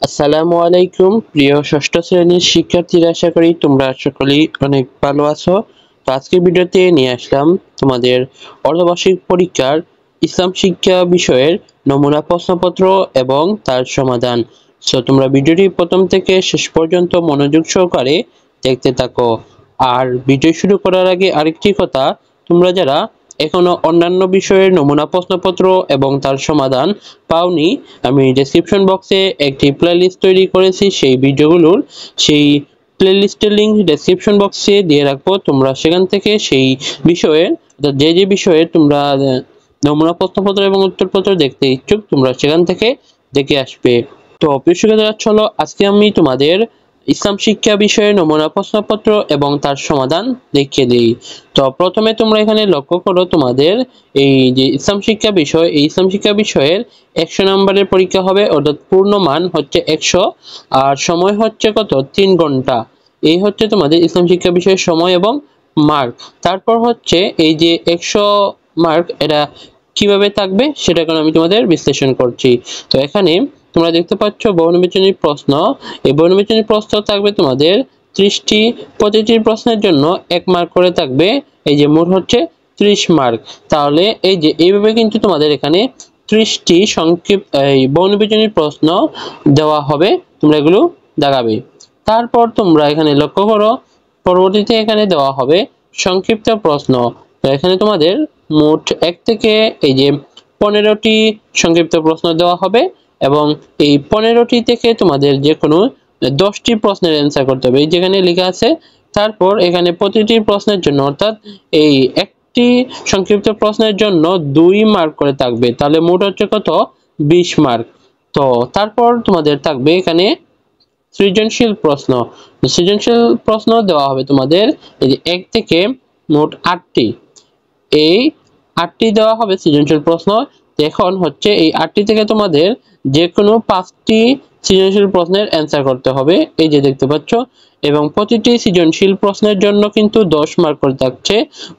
আসসালামু আলাইকুম প্রিয় ষষ্ঠ শ্রেণীর শিক্ষার্থীরা, আশা করি তোমরা সকলেই অনেক ভালো আছো। তো আজকের ভিডিওতে নিয়ে আসলাম তোমাদের অর্ধবার্ষিক পরীক্ষার ইসলাম শিক্ষা বিষয়ের নমুনা প্রশ্নপত্র এবং তার সমাধান। সো তোমরা ভিডিওটি প্রথম থেকে শেষ পর্যন্ত মনোযোগ সহকারে দেখতে থাকো। আর ভিডিও শুরু করার আগে আরেকটি কথা, তোমরা যারা এখনো অন্যান্য বিষয়ের নমুনা প্রশ্নপত্র এবং তার সমাধান পাওনি, আমি ডেসক্রিপশন বক্সে একটি প্লেলিস্ট তৈরি করেছি। সেই ভিডিওগুলোর সেই প্লেলিস্টের লিংক ডেসক্রিপশন বক্সে দিয়ে রাখবো। তোমরা সেখান থেকে সেই বিষয়ের যে বিষয়ে তোমরা নমুনা প্রশ্নপত্র এবং উত্তরপত্র দেখতে ইচ্ছুক, তোমরা সেখান থেকে দেখে আসবে। তো প্রিয় শিক্ষার্থীরা, চলো আজকে আমি তোমাদের ইসলাম শিক্ষা বিষয়ে নমুনা প্রশ্নপত্র এবং তার সমাধান দেখিয়ে দিই। তো প্রথমে তোমরা এখানে লক্ষ্য করো, তোমাদের এই যে ইসলাম শিক্ষা বিষয়, এই ইসলাম শিক্ষা বিষয়ের 100 নম্বরের পরীক্ষা হবে, অর্থাৎ পূর্ণ মান হচ্ছে 100 আর সময় হচ্ছে কত 3 ঘন্টা। এই হচ্ছে তোমাদের ইসলাম শিক্ষা বিষয়ের সময় এবং মার্ক। তারপর হচ্ছে এই যে 100 মার্ক, এটা কিভাবে থাকবে সেটা এখন আমি তোমাদের বিশ্লেষণ করছি। তো এখানে তোমরা দেখতে পাচ্ছ বহুনির্বাচনী প্রশ্ন। এই বহুনির্বাচনী প্রশ্ন থাকবে তোমাদের 30টি, প্রতিটি প্রশ্নের জন্য 1 মার্ক করে থাকবে। এই যে মোট হচ্ছে 30 মার্ক। তাহলে এই যে এইভাবে কিন্তু তোমাদের এখানে 30টি সংক্ষিপ্ত এই বহুনির্বাচনী প্রশ্ন দেওয়া হবে, তোমরা এগুলো দেখাবে। তারপর তোমরা এখানে লক্ষ্য করো, পরবর্তীতে এখানে দেওয়া হবে সংক্ষিপ্ত প্রশ্ন। তো এখানে তোমাদের মোট 1 থেকে এই যে 15টি সংক্ষিপ্ত প্রশ্ন দেওয়া হবে এবং এই 15টি থেকে তোমাদের যে কোনো 10টি প্রশ্নের অ্যান্সার করতে হবে, এই যেখানে লেখা আছে। তারপর এখানে প্রতিটি প্রশ্নের জন্য, অর্থাৎ এই একটি সংক্ষিপ্ত প্রশ্নের জন্য 2 মার্ক করে থাকবে, তাহলে মোট হচ্ছে কত 20 মার্ক। তো তারপর তোমাদের থাকবে এখানে সৃজনশীল প্রশ্ন। সৃজনশীল প্রশ্ন দেওয়া হবে তোমাদের এই যে 1 থেকে মোট 8টি। এই 8টি দেওয়া হবে সৃজনশীল প্রশ্ন। এখন হচ্ছে এই 8টি থেকে তোমাদের যে কোনো 5টি সৃজনশীল প্রশ্নের অ্যান্সার করতে হবে, এই যে দেখতে পাচ্ছ। এবং প্রতিটি সৃজনশীল প্রশ্নের জন্য কিন্তু 10 মার্ক করে থাকছে,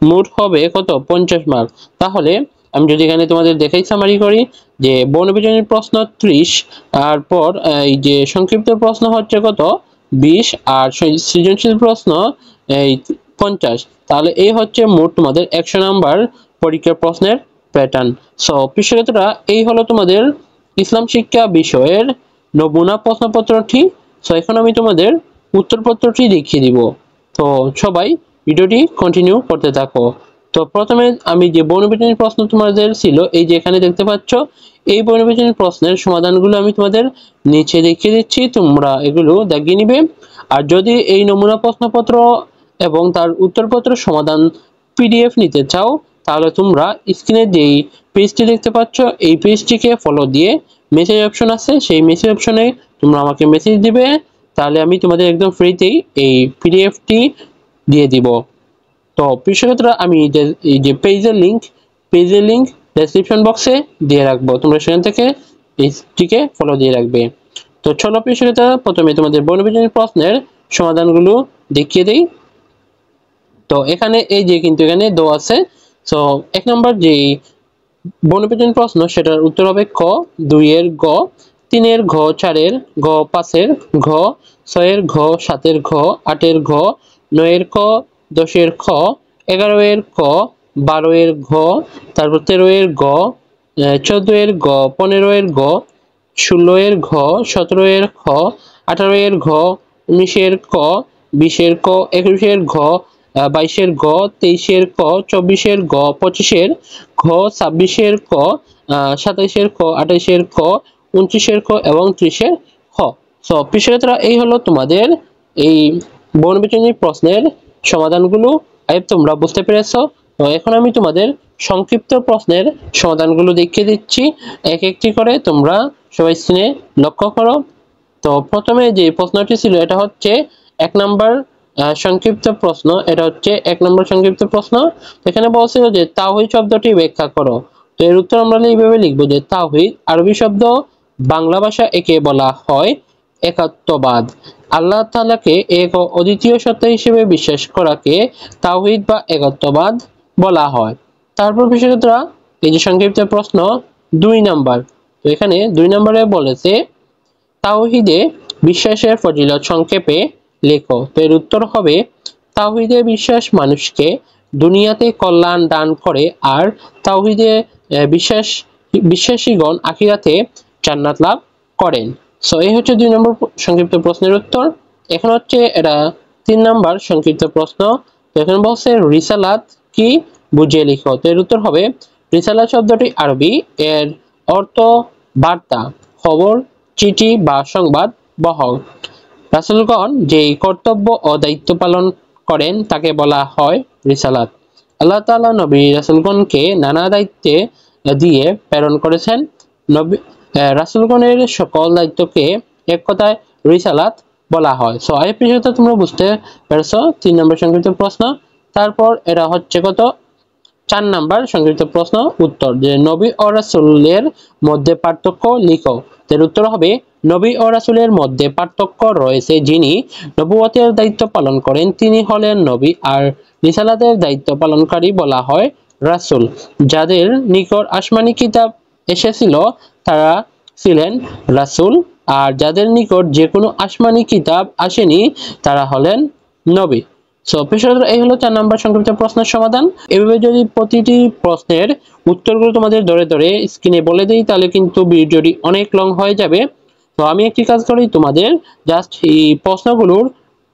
মোট হবে কত 50 মার্ক। তাহলে আমি যদি এখানে তোমাদের দেখাই, সামারি করি, যে বর্ণবিজনীর প্রশ্ন 30, তারপর এই যে সংক্ষিপ্ত প্রশ্ন হচ্ছে কত 20 আর সৃজনশীল প্রশ্ন এই 50। তাহলে এই হচ্ছে মোট তোমাদের 100 নাম্বার পরীক্ষার প্রশ্নের প্যাটার্ন। সো প্রিয় শিক্ষার্থীরা, এই হলো তোমাদের ইসলাম শিক্ষা বিষয়ের নমুনা প্রশ্নপত্রটি। সো এখন আমি তোমাদের উত্তরপত্রটি দেখিয়ে দিব। তো সবাই ভিডিওটি কন্টিনিউ করতে থাকো। তো প্রথমে আমি যে বহুনির্বাচনী প্রশ্ন তোমাদের ছিল, এই যে এখানে দেখতে পাচ্ছ, এই বহুনির্বাচনী প্রশ্নের সমাধানগুলো আমি তোমাদের নিচে দেখিয়ে দিচ্ছি, তোমরা এগুলো দেখিয়ে নিবে। আর যদি এই নমুনা প্রশ্নপত্র এবং তার উত্তরপত্র সমাধান পিডিএফ নিতে চাও, তাহলে তোমরা স্ক্রিনে যেই পেজটি দেখতে পাচ্ছ, এই পেজটিকে ফলো দিয়ে মেসেজ অপশন আছে, সেই মেসেজ অপশনে তোমরা আমাকে মেসেজ দিবে, তাহলে আমি তোমাদের একদম ফ্রিতেই এই পিডিএফটি দিয়ে দিব। তো প্রিয় শিক্ষার্থীরা, আমি এই যে পেজের লিংক ডেসক্রিপশন বক্সে দিয়ে রাখবো, তোমরা সেখান থেকে পেজটিকে ফলো দিয়ে রাখবে। তো চলো প্রিয় শিক্ষার্থীরা, প্রথমে তোমাদের বর্ণবিজনী প্রশ্নের সমাধানগুলো দেখিয়ে দেই। তো এখানে এই যে কিন্তু এখানে দেওয়া আছে। সো 1 নম্বর যে বর্ণবিজনী প্রশ্ন, সেটার উত্তর হবে ক, 2 এর গ, 3 এর ঘ, 4 এর গ, 5 এর ঘ, 6 এর ঘ, 7 এর ঘ, 8 এর ঘ, 9 এর ক, 10 এর খ, 11 এর ক, 12 এর ঘ, তারপর 13 এর গ, 14 এর গ, 15 এর গ, 16 এর ঘ, 17 এর খ, 18 এর ঘ, 19 এর ক, 20 এর ক, 21 এর ঘ, 22 এর গ, 23 এর ক, 24 এর গ, 25 এর ঘ, 26 এর ক, 27 এর ক, 28 এর ক, 29 এর ক এবং 30 এর খ। সো প্রিয় শিক্ষার্থীরা, এই হলো তোমাদের এই বর্ণবিজনী প্রশ্নের সমাধানগুলো। তোমরা বুঝতে পেরেছো। তো এখন আমি তোমাদের সংক্ষিপ্ত প্রশ্নের সমাধানগুলো দেখিয়ে দিচ্ছি এক একটি করে, তোমরা সবাই স্ক্রিনে লক্ষ্য করো। তো প্রথমে যে প্রশ্নটি ছিল, এটা হচ্ছে 1 নাম্বার সংক্ষিপ্ত প্রশ্ন। এটা হচ্ছে 1 নম্বর সংক্ষিপ্ত প্রশ্ন। এখানে বলছিল যে তাওহীদ শব্দটি ব্যাখ্যা করো। তো এর উত্তর আমরা এইভাবে লিখবো যে তাওহীদ আরবি শব্দ, বাংলা ভাষা একে বলা হয় একাত্মবাদ। আল্লাহ তাআলাকে এক ও অদ্বিতীয় সত্তা হিসেবে বিশ্বাস করাকে তাওহীদ বা একাত্মবাদ বলা হয়। তারপর বিশেষজ্ঞরা এই যে সংক্ষিপ্ত প্রশ্ন 2 নাম্বার। তো এখানে 2 নম্বরে বলেছে তাওহীদে বিশ্বাসের ফজিলত সংক্ষেপে লেখো। তো এর উত্তর হবে তাওহীদে বিশ্বাস মানুষকে দুনিয়াতে কল্যাণ দান করে আর তাওহীদে বিশ্বাসীগণ আখিরাতে জান্নাত লাভ করেন। সো এই হচ্ছে 2 নম্বর সংক্ষিপ্ত প্রশ্নের উত্তর। এখন হচ্ছে এটা 3 নম্বর সংক্ষিপ্ত প্রশ্ন। তো এখানে বলছে রিসালাত কি, বুঝিয়ে লিখো। তো এর উত্তর হবে রিসালাত শব্দটি আরবি, এর অর্থ বার্তা, খবর, চিঠি বা সংবাদ বহক। রাসূলগণ যেই কর্তব্য ও দায়িত্ব পালন করেন তাকে বলা হয় রিসালাত। আল্লাহ তাআলা নবী রাসূলগণকে নানা দায়িত্বে দিয়ে প্রেরণ করেছেন। নবী রাসূলগণের সকল দায়িত্বকে এক কথায় রিসালাত বলা হয়। সো এই বিষয়টা তোমরা বুঝতে পেরেছো 3 নম্বর সংক্ষিপ্ত প্রশ্ন। তারপর এটা হচ্ছে কত 4 নাম্বার সংক্ষিপ্ত প্রশ্ন উত্তর, যে নবী ও রাসূলের মধ্যে পার্থক্য লিখো। এর উত্তর হবে নবী ও রাসূলের মধ্যে পার্থক্য রয়েছে। যিনি নবুয়তের দায়িত্ব পালন করেন তিনি হলেন নবী আর রিসালাতের দায়িত্ব পালনকারী বলা হয় রাসূল। যাদের নিকট আসমানি কিতাব এসেছিল তারা ছিলেন রাসূল আর যাদের নিকট যে কোনো আসমানি কিতাব আসেনি তারা হলেন নবী। সো পেশাদার এই হলো 4 নাম্বার সংক্ষিপ্ত প্রশ্নের সমাধান। এভাবে যদি প্রতিটি প্রশ্নের উত্তরগুলো তোমাদের ধরে ধরে স্ক্রিনে বলে দেই তাহলে কিন্তু ভিডিওটি অনেক লং হয়ে যাবে। তো আমি একটি কাজ করি, তোমাদের জাস্ট এই প্রশ্নগুলোর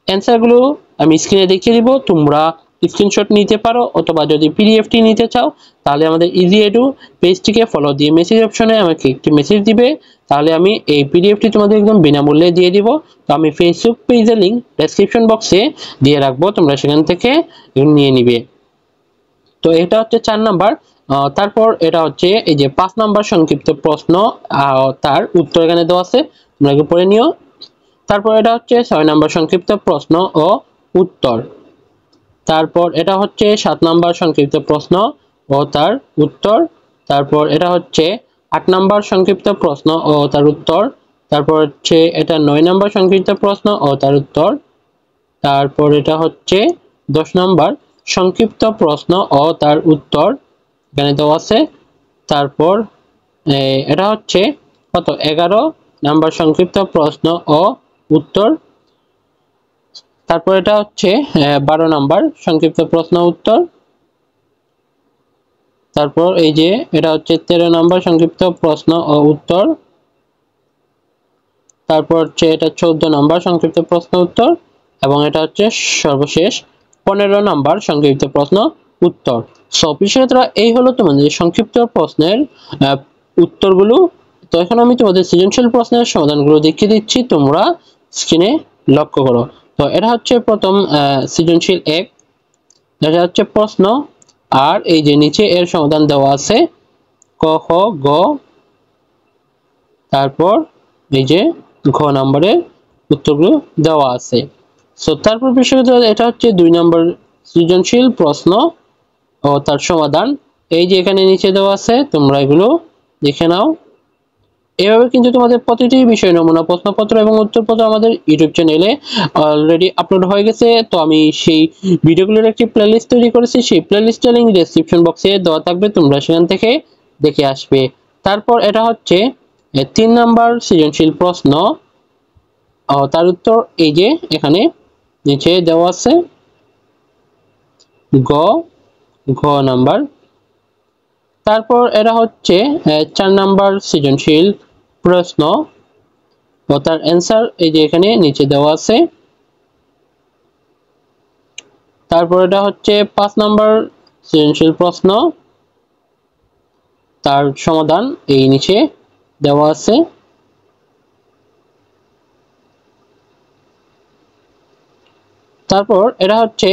অ্যান্সারগুলো আমি স্ক্রিনে দেখিয়ে দিব, তোমরা স্ক্রিনশট নিতে পারো অথবা যদি পিডিএফটি নিতে চাও তাহলে আমাদের ইজি এডু পেজটিকে ফলো দিয়ে মেসেজ অপশনে আমাকে একটি মেসেজ দিবে, তাহলে আমি এই পিডিএফটি তোমাদের একদম বিনামূল্যে দিয়ে দিব। তো আমি ফেসবুক পেজের লিংক ডেসক্রিপশন বক্সে দিয়ে রাখবো, তোমরা সেখান থেকে নিয়ে নিবে। তো এটা হচ্ছে 4 নাম্বার। তারপর এটা হচ্ছে এই যে 5 নাম্বার সংক্ষিপ্ত প্রশ্ন, তার উত্তর এখানে দেওয়া আছে, তোমরা একটু পড়ে নিও। তারপর এটা হচ্ছে 6 নাম্বার সংক্ষিপ্ত প্রশ্ন ও উত্তর। তারপর এটা হচ্ছে 7 নাম্বার সংক্ষিপ্ত প্রশ্ন ও তার উত্তর। তারপর এটা হচ্ছে 8 নাম্বার সংক্ষিপ্ত প্রশ্ন ও তার উত্তর। তারপর হচ্ছে এটা 9 নাম্বার সংক্ষিপ্ত প্রশ্ন ও তার উত্তর। তারপর এটা হচ্ছে 10 নাম্বার সংক্ষিপ্ত প্রশ্ন ও তার উত্তর, এখানে দেওয়া আছে। তারপর এটা হচ্ছে কত 11 নাম্বার সংক্ষিপ্ত প্রশ্ন ও উত্তর। তারপর এটা হচ্ছে 12 নাম্বার সংক্ষিপ্ত প্রশ্ন উত্তর। তারপর এই যে এটা হচ্ছে 13 নাম্বার সংক্ষিপ্ত প্রশ্ন ও উত্তর। তারপর হচ্ছে এটা 14 নাম্বার সংক্ষিপ্ত প্রশ্ন উত্তর এবং এটা হচ্ছে সর্বশেষ 15 নাম্বার সংক্ষিপ্ত প্রশ্ন উত্তর। সো বিষয়টা এই হলো তোমাদের সংক্ষিপ্ত প্রশ্নের উত্তরগুলো। তো এখন আমি তোমাদের সৃজনশীল প্রশ্নের সমাধানগুলো দেখিয়ে দিচ্ছি, তোমরা স্ক্রিনে লক্ষ্য করো। তো এটা হচ্ছে প্রথম সৃজনশীল 1, এটা হচ্ছে প্রশ্ন আর এই যে নিচে এর সমাধান দেওয়া আছে ক খ গ, তারপর এই যে ঘ নম্বরের উত্তরগুলো দেওয়া আছে। সো তারপর বিষয়টা এটা হচ্ছে 2 নম্বর সৃজনশীল প্রশ্ন ও তার সমাধান, এই যে এখানে নিচে দেওয়া আছে, তোমরা এগুলো দেখে নাও। এভাবে কিন্তু তোমাদের প্রতিটি বিষয় নমুনা প্রশ্নপত্র এবং উত্তরপত্র আমাদের ইউটিউব চ্যানেলে অলরেডি আপলোড হয়ে গেছে। তো আমি সেই ভিডিওগুলোর একটি প্লেলিস্ট তৈরি করেছি, সেই প্লেলিস্টের লিংক ডেসক্রিপশন বক্সে দেওয়া থাকবে, তোমরা সেখান থেকে দেখে আসবে। তারপর এটা হচ্ছে 3 নাম্বার সৃজনশীল প্রশ্ন ও তার উত্তর, এই যে এখানে নিচে দেওয়া আছে ঘ নাম্বার। তারপর এটা হচ্ছে 4 নাম্বার সৃজনশীল প্রশ্ন ও তার অ্যান্সার, এই যে এখানে নিচে দেওয়া আছে। তারপর এটা হচ্ছে 5 নাম্বার সৃজনশীল প্রশ্ন, তার সমাধান এই নিচে দেওয়া আছে। তারপর এটা হচ্ছে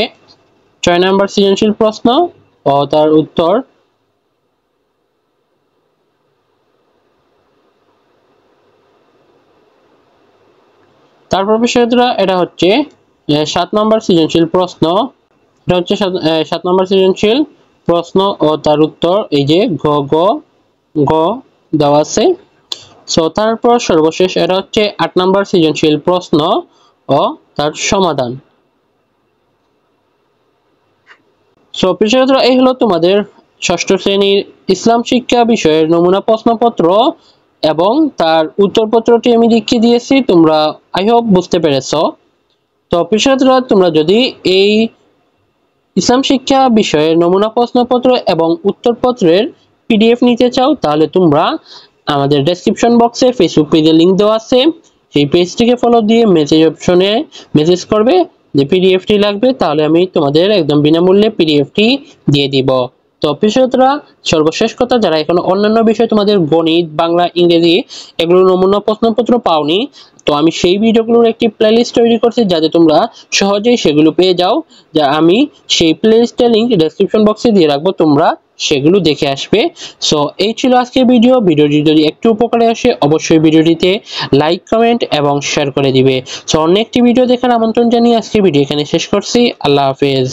6 নাম্বার সৃজনশীল প্রশ্ন ও তার উত্তর। তারপর বিষয়টা এটা হচ্ছে 7 নাম্বার সৃজনশীল প্রশ্ন, এটা হচ্ছে 7 নাম্বার সৃজনশীল প্রশ্ন ও তার উত্তর, এই যে গ দেওয়া আছে। সো তারপর সর্বশেষ এটা হচ্ছে 8 নাম্বার সৃজনশীল প্রশ্ন ও তার সমাধান। সো বিষয়টা এই হলো তোমাদের ষষ্ঠ শ্রেণীর ইসলাম শিক্ষা বিষয়ের নমুনা প্রশ্নপত্র এবং তার উত্তরপত্রটি আমি লিখে দিয়েছি, তোমরা আই হোপ বুঝতে পেরেছো। তো প্রিয় ছাত্ররা, তোমরা যদি এই ইসলাম শিক্ষা বিষয়ের নমুনা প্রশ্নপত্র এবং উত্তরপত্রের পিডিএফ নিতে চাও, তাহলে তোমরা আমাদের ডেসক্রিপশন বক্সে ফেসবুক পেজে লিংক দেওয়া আছে, সেই পেজটিকে ফলো দিয়ে মেসেজ অপশনে মেসেজ করবে যে পিডিএফটি লাগবে, তাহলে আমি তোমাদের একদম বিনামূল্যে পিডিএফটি দিয়ে দিব। তো প্রিয় ছাত্ররা, সর্বশেষ কথা, যারা এখন অন্যান্য বিষয় তোমাদের গণিত, বাংলা, ইংরেজি এগুলো নমুনা প্রশ্নপত্র পাওনি, তো আমি সেই ভিডিওগুলোর একটি প্লেলিস্ট তৈরি করছি যাতে তোমরা সহজেই সেগুলো পেয়ে যাও। যা আমি সেই প্লেলিস্টের লিংক ডেসক্রিপশন বক্সে দিয়ে রাখবো, তোমরা সেগুলো দেখে আসবে। সো এই ছিল আজকের ভিডিওটি যদি একটু উপকারে আসে অবশ্যই ভিডিওটিতে লাইক, কমেন্ট এবং শেয়ার করে দিবে। সো অন্য একটি ভিডিও দেখার আমন্ত্রণ জানিয়ে আজকের ভিডিও এখানে শেষ করছি। আল্লাহ হাফেজ।